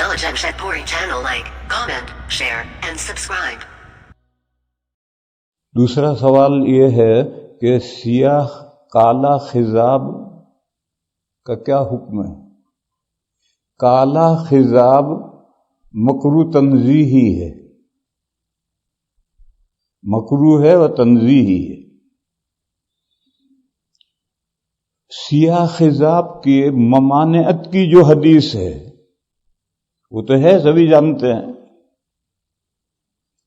Dodge and Shetpuri channel like, comment, share and subscribe. دوسرا سوال یہ ہے کہ سیاہ کالا خضاب کا کیا حکم ہے؟ کالا خضاب مکروہ تنزیہی ہے، مکروہ ہے و تنزیہی ہے۔ سیاہ خضاب کی ممانعت کی جو حدیث ہے وہ تو ہے، سبھی جانتے ہیں،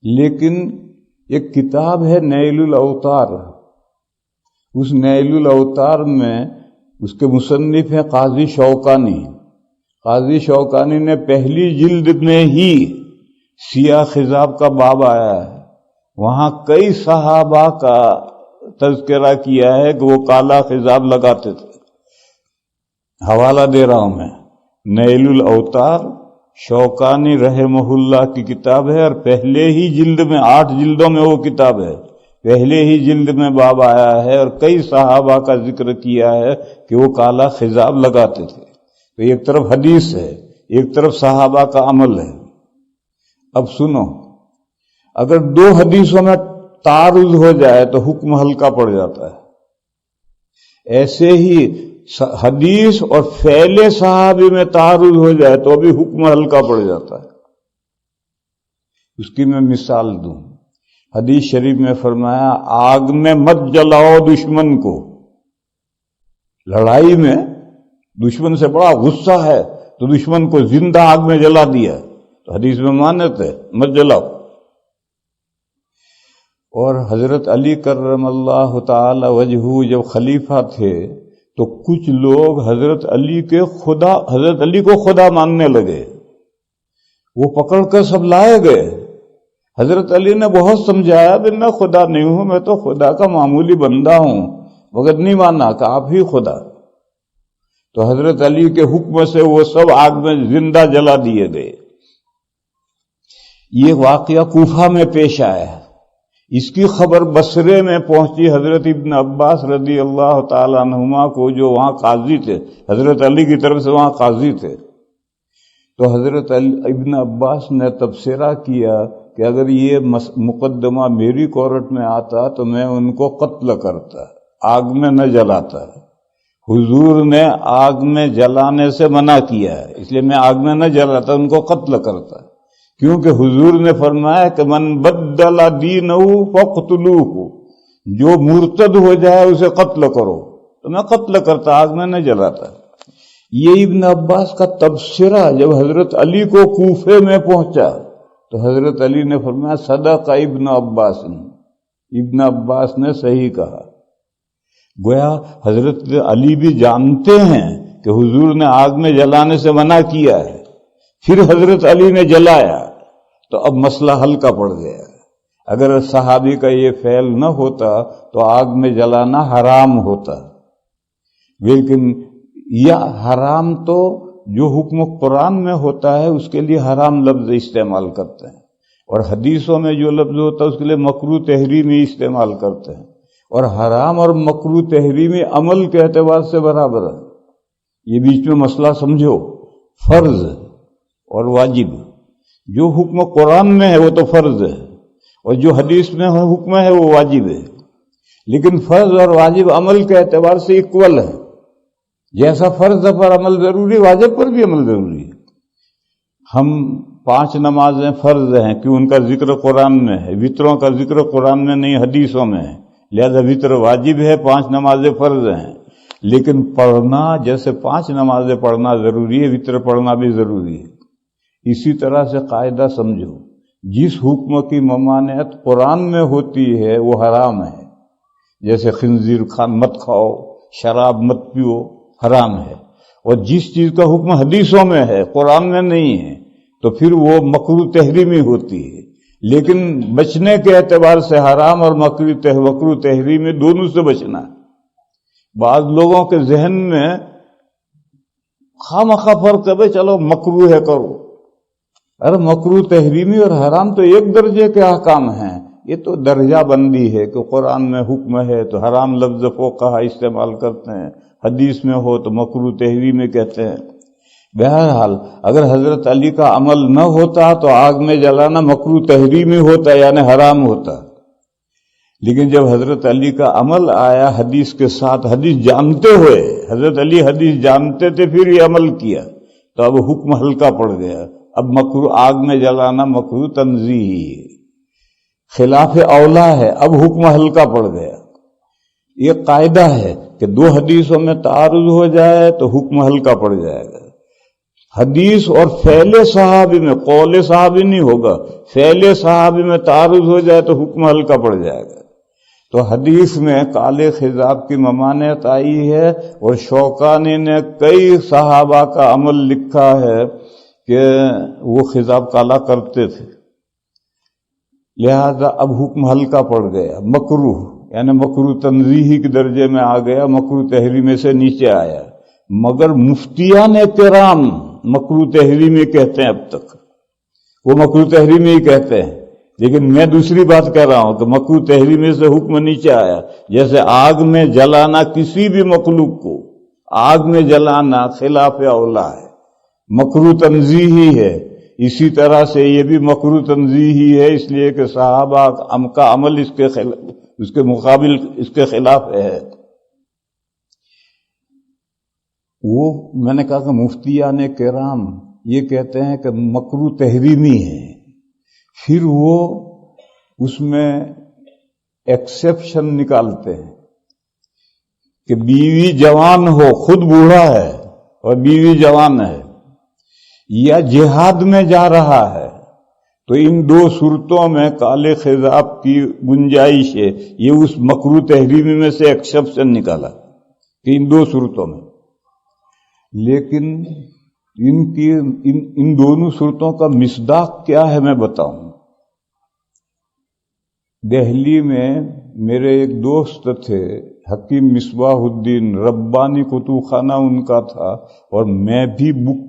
لیکن ایک کتاب ہے نیل الاوطار، اس نیل الاوطار میں اس کے مصنف ہیں قاضی شوکانی۔ قاضی شوکانی نے پہلی جلد میں ہی سیاہ خضاب کا باب آیا ہے، وہاں کئی صحابہ کا تذکرہ کیا ہے کہ وہ کالا خضاب لگاتے تھے۔ حوالہ دے رہا ہوں میں، نیل الاوطار شوکانی رحمہ اللہ کی کتاب ہے، اور پہلے ہی جلد میں 8 جلدوں میں وہ کتاب ہے، پہلے ہی جلد میں باب آیا ہے اور کئی صحابہ کا ذکر کیا ہے کہ وہ کالا خضاب لگاتے تھے۔ تو ایک طرف حدیث ہے، ایک طرف صحابہ کا عمل ہے۔ اب سنو، اگر 2 حدیثوں میں تعارض ہو جائے تو حکم ہلکا پڑ جاتا ہے، ایسے ہی حدیث اور فعل صحابی میں تعارض ہو جائے تو بھی حکم ہلکا پڑ جاتا ہے۔ اس کی میں مثال دوں، حدیث شریف میں فرمایا آگ میں مت جلاؤ دشمن کو۔ لڑائی میں دشمن سے بڑا غصہ ہے تو دشمن کو زندہ آگ میں جلا دیا، تو حدیث میں مانت ہے مت جلاؤ۔ اور حضرت علی کرم اللہ تعالی وجہہ جب خلیفہ تھے تو کچھ لوگ حضرت علی کو خدا ماننے لگے، وہ پکڑ کر سب لائے گئے۔ حضرت علی نے بہت سمجھایا کہ میں خدا نہیں ہوں، میں تو خدا کا معمولی بندہ ہوں، مگر نہیں مانا کہ آپ ہی خدا۔ تو حضرت علی کے حکم سے وہ سب آگ میں زندہ جلا دیے گئے۔ یہ واقعہ کوفہ میں پیش آیا ہے، اس کی خبر بصرے میں پہنچی حضرت ابن عباس رضی اللہ تعالیٰ عنہما کو، جو وہاں قاضی تھے، حضرت علی کی طرف سے وہاں قاضی تھے۔ تو حضرت ابن عباس نے تبصرہ کیا کہ اگر یہ مقدمہ میری کورٹ میں آتا تو میں ان کو قتل کرتا، آگ میں نہ جلاتا۔ حضور نے آگ میں جلانے سے منع کیا ہے، اس لیے میں آگ میں نہ جلاتا، ان کو قتل کرتا، کیونکہ حضور نے فرمایا کہ من بدل دینہ فاقتلوہ، جو مرتد ہو جائے اسے قتل کرو، تو میں قتل کرتا، آگ میں نہ جلاتا۔ یہ ابن عباس کا تبصرہ جب حضرت علی کو کوفے میں پہنچا تو حضرت علی نے فرمایا صدق ابن عباس، ابن عباس نے صحیح کہا۔ گویا حضرت علی بھی جانتے ہیں کہ حضور نے آگ میں جلانے سے منع کیا ہے، پھر حضرت علی نے جلایا تو اب مسئلہ ہلکا پڑ گیا۔ اگر صحابی کا یہ فعل نہ ہوتا تو آگ میں جلانا حرام ہوتا، لیکن یہ حرام تو جو حکم قرآن میں ہوتا ہے اس کے لیے حرام لفظ استعمال کرتے ہیں، اور حدیثوں میں جو لفظ ہوتا ہے اس کے لیے مکروہ تحریمی استعمال کرتے ہیں، اور حرام اور مکروہ تحریمی عمل کے اعتبار سے برابر ہے۔ یہ بیچ میں مسئلہ سمجھو، فرض اور واجب، جو حکم قرآن میں ہے وہ تو فرض ہے، اور جو حدیث میں حکم ہے وہ واجب ہے، لیکن فرض اور واجب عمل کے اعتبار سے اکول ہے۔ جیسا فرض پر عمل ضروری، واجب پر بھی عمل ضروری ہے۔ ہم 5 نمازیں فرض ہیں کہ ان کا ذکر قرآن میں ہے، وطروں کا ذکر قرآن میں نہیں حدیثوں میں ہے، لہذا وطر واجب ہے، 5 نمازیں فرض ہیں، لیکن پڑھنا جیسے 5 نمازیں پڑھنا ضروری ہے، وطر پڑھنا بھی ضروری ہے۔ اسی طرح سے قاعدہ سمجھو، جس حکم کی ممانعت قرآن میں ہوتی ہے وہ حرام ہے، جیسے خنزیر مت کھاؤ، شراب مت پیو، حرام ہے، اور جس چیز کا حکم حدیثوں میں ہے قرآن میں نہیں ہے تو پھر وہ مکروہ تحریمی ہوتی ہے، لیکن بچنے کے اعتبار سے حرام اور مکروہ تحریمی دونوں سے بچنا ہے۔ بعض لوگوں کے ذہن میں خواہ فرق ہے، چلو مکروہ ہے کرو، ارے مکروہ تحریمی اور حرام تو ایک درجے کے احکام ہیں، یہ تو درجہ بندی ہے کہ قرآن میں حکم ہے تو حرام لفظ فقہا استعمال کرتے ہیں، حدیث میں ہو تو مکروہ تحریمی کہتے ہیں۔ بہرحال اگر حضرت علی کا عمل نہ ہوتا تو آگ میں جلانا مکروہ تحریمی ہوتا یعنی حرام ہوتا، لیکن جب حضرت علی کا عمل آیا حدیث کے ساتھ، حدیث جانتے ہوئے، حضرت علی حدیث جانتے تھے پھر یہ عمل کیا، تو اب حکم ہلکا پڑ گیا، اب مکروہ آگ میں جلانا مکروہ تنزیہی ہے، خلاف اولا ہے، اب حکم ہلکا پڑ گیا۔ یہ قاعدہ ہے کہ دو حدیثوں میں تعارض ہو جائے تو حکم ہلکا پڑ جائے گا۔ حدیث اور فعل صحابی میں، قول صحابی نہیں ہوگا، فعل صحابی میں تعارض ہو جائے تو حکم ہلکا پڑ جائے گا۔ تو حدیث میں کالے خضاب کی ممانعت آئی ہے، اور شوکانی نے کئی صحابہ کا عمل لکھا ہے کہ وہ خضاب کالا کرتے تھے، لہذا اب حکم ہلکا پڑ گیا، مکروہ یعنی مکروہ تنزیہی کے درجے میں آ گیا، مکروہ تحریمی سے نیچے آیا۔ مگر مفتیان کرام مکروہ تحریمی کہتے ہیں، اب تک وہ مکروہ تحریمی ہی کہتے ہیں، لیکن میں دوسری بات کہہ رہا ہوں کہ مکروہ تحریمی سے حکم نیچے آیا، جیسے آگ میں جلانا کسی بھی مخلوق کو آگ میں جلانا خلاف اولا ہے، مکروہ تنزیہی ہے، اسی طرح سے یہ بھی مکروہ تنزیہی ہے، اس لیے کہ صحابہ کا عمل اس کے مقابل اس کے خلاف ہے۔ وہ میں نے کہا کہ مفتیان کرام یہ کہتے ہیں کہ مکروہ تحریمی ہے، پھر وہ اس میں ایکسیپشن نکالتے ہیں کہ بیوی جوان ہو، خود بوڑھا ہے اور بیوی جوان ہے، یا جہاد میں جا رہا ہے، تو ان دو صورتوں میں کالے خضاب کی گنجائش ہے، یہ اس مکروہ تحریمی میں سے ایکسیپشن نکالا کہ ان دو صورتوں میں۔ لیکن ان دونوں صورتوں کا مصداق کیا ہے میں بتاؤں۔ دہلی میں میرے ایک دوست تھے حکیم مصباح الدین، ربانی کتب خانہ ان کا تھا، اور میں بھی بک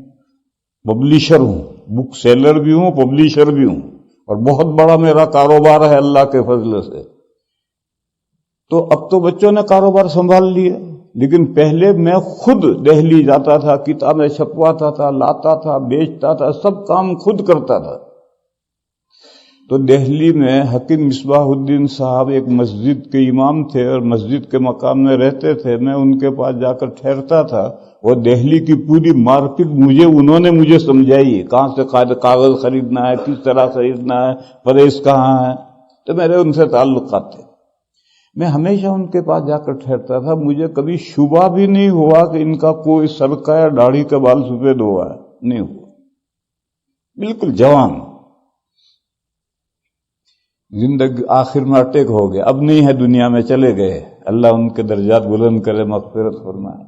پبلیشر ہوں، بک سیلر بھی ہوں، پبلیشر بھی ہوں، اور بہت بڑا میرا کاروبار ہے اللہ کے فضل سے۔ تو اب تو بچوں نے کاروبار سنبھال لیا، لیکن پہلے میں خود دہلی جاتا تھا، کتابیں چھپواتا تھا، لاتا تھا، بیچتا تھا، سب کام خود کرتا تھا۔ تو دہلی میں حکیم مصباح الدین صاحب ایک مسجد کے امام تھے اور مسجد کے مقام میں رہتے تھے، میں ان کے پاس جا کر ٹھہرتا تھا، اور دہلی کی پوری مارکیٹ انہوں نے مجھے سمجھائی، کہاں سے کاغذ خریدنا ہے، کس طرح خریدنا ہے، پریس کہاں ہے، تو میرے ان سے تعلقات تھے۔ میں ہمیشہ ان کے پاس جا کر ٹھہرتا تھا، مجھے کبھی شبہ بھی نہیں ہوا کہ ان کا کوئی سرکہ یا داڑھی کا بال سفید ہوا ہے، نہیں ہوا، بالکل جوان۔ زندگی آخر میں اٹیک ہو گیا، اب نہیں ہے دنیا میں، چلے گئے، اللہ ان کے درجات بلند کرے، مغفرت فرمائے۔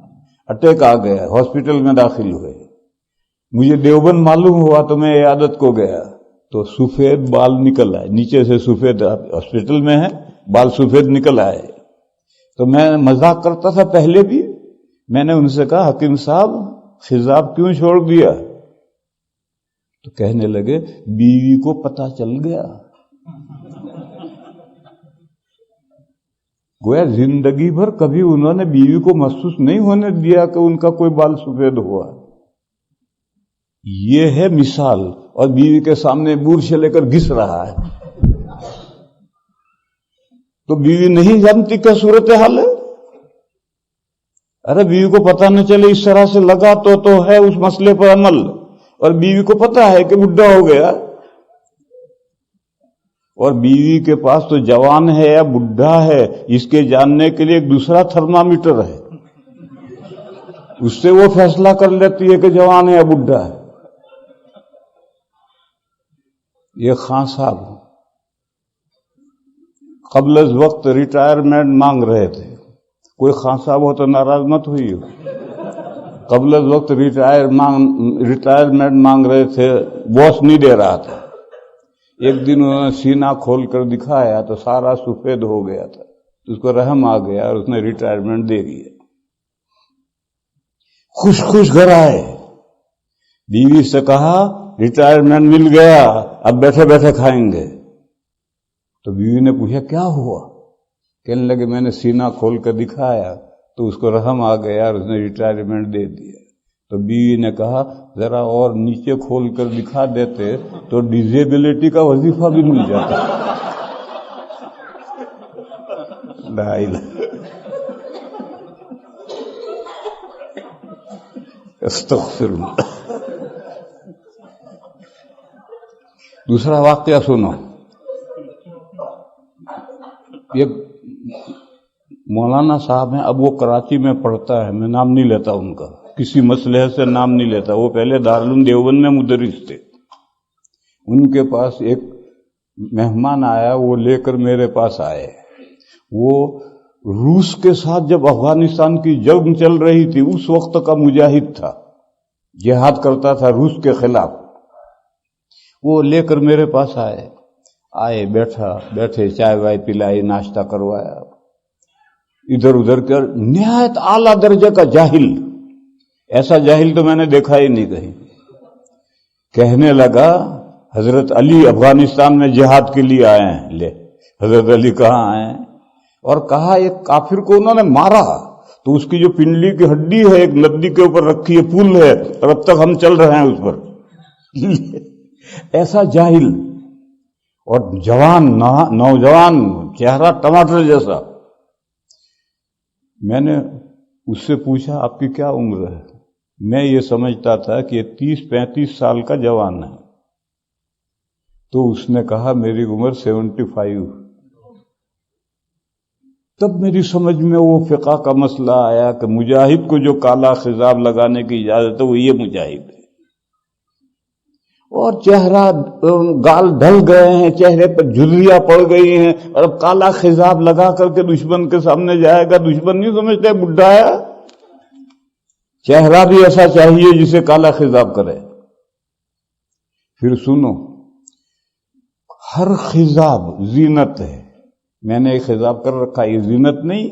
اٹیک آ گیا، ہاسپٹل میں داخل ہوئے، مجھے دیوبند معلوم ہوا تو میں عیادت کو گیا، تو سفید بال نکل آئے، نیچے سے سفید، ہاسپٹل میں ہے، بال سفید نکل آئے۔ تو میں مذاق کرتا تھا پہلے بھی، میں نے ان سے کہا حکیم صاحب خضاب کیوں چھوڑ دیا؟ تو کہنے لگے بیوی کو پتہ چل گیا۔ گویا زندگی بھر کبھی انہوں نے بیوی کو محسوس نہیں ہونے دیا کہ ان کا کوئی بال سفید ہوا۔ یہ ہے مثال، اور بیوی کے سامنے بورش لے کر گھس رہا ہے، تو بیوی نہیں جانتی کیا صورتحال ہے۔ ارے بیوی کو پتہ نہ چلے، اس طرح سے لگا تو ہے اس مسئلے پر عمل، اور بیوی کو پتہ ہے کہ بڈھا ہو گیا، اور بیوی کے پاس تو جوان ہے یا بڈھا ہے اس کے جاننے کے لیے ایک دوسرا تھرمامیٹر ہے، اس سے وہ فیصلہ کر لیتی ہے کہ جوان ہے یا بڈھا ہے۔ یہ خان صاحب قبل از وقت ریٹائرمنٹ مانگ رہے تھے، کوئی خان صاحب ہو تو ناراض مت ہوئی ہو، قبل از وقت ریٹائرمنٹ مانگ رہے تھے، باس نہیں دے رہا تھا۔ ایک دن انہوں نے سینہ کھول کر دکھایا تو سارا سفید ہو گیا تھا، اس کو رحم آ گیا اور اس نے ریٹائرمنٹ دے دی۔ خوش گھر آئے، بیوی سے کہا ریٹائرمنٹ مل گیا، اب بیٹھے بیٹھے کھائیں گے۔ تو بیوی نے پوچھا کیا ہوا؟ کہنے لگے میں نے سینہ کھول کر دکھایا تو اس کو رحم آ گیا اور اس نے ریٹائرمنٹ دے دیا۔ تو بیوی نے کہا ذرا اور نیچے کھول کر دکھا دیتے تو ڈیزیبلٹی کا وظیفہ بھی مل جاتا. لا الہ استغفر اللہ. دوسرا واقعہ سنو. ایک مولانا صاحب ہیں، اب وہ کراچی میں پڑھتا ہے، میں نام نہیں لیتا ان کا، کسی مسئلے سے نام نہیں لیتا. وہ پہلے دارالعلوم دیوبند میں مدرس تھے. ان کے پاس ایک مہمان آیا، وہ لے کر میرے پاس آئے. وہ روس کے ساتھ جب افغانستان کی جنگ چل رہی تھی اس وقت کا مجاہد تھا، جہاد کرتا تھا روس کے خلاف. وہ لے کر میرے پاس آئے بیٹھے چائے وائے پلائی، ناشتہ کروایا. ادھر ادھر کر نہایت اعلیٰ درجے کا جاہل، ایسا جاہل تو میں نے دیکھا ہی نہیں کہیں. کہنے لگا حضرت علی افغانستان میں جہاد کے لیے آئے ہیں. لے حضرت علی کہاں آئے ہیں؟ اور کہا ایک کافر کو انہوں نے مارا تو اس کی جو پنڈلی کی ہڈی ہے ایک ندی کے اوپر رکھی ہے، پل ہے، اور اب تک ہم چل رہے ہیں اس پر. ایسا جاہل اور جوان نوجوان، چہرہ ٹماٹر جیسا. میں نے اس سے پوچھا آپ کی کیا عمر ہے؟ میں یہ سمجھتا تھا کہ 30-35 سال کا جوان ہے. تو اس نے کہا میری عمر 75. تب میری سمجھ میں وہ فقہ کا مسئلہ آیا کہ مجاہد کو جو کالا خضاب لگانے کی اجازت ہے وہ یہ مجاہد ہے. اور چہرہ گال ڈھل گئے ہیں، چہرے پر جھریاں پڑ گئی ہیں، اور اب کالا خضاب لگا کر کے دشمن کے سامنے جائے گا. دشمن نہیں سمجھتے بڈھا ہے، چہرہ بھی ایسا چاہیے جسے کالا خضاب کرے. پھر سنو، ہر خضاب زینت ہے. میں نے ایک خضاب کر رکھا، یہ زینت نہیں.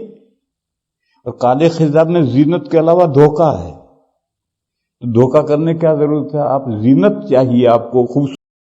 اور کالے خضاب میں زینت کے علاوہ دھوکہ ہے. تو دھوکہ کرنے کیا ضرورت ہے؟ آپ زینت چاہیے، آپ کو خوبصورت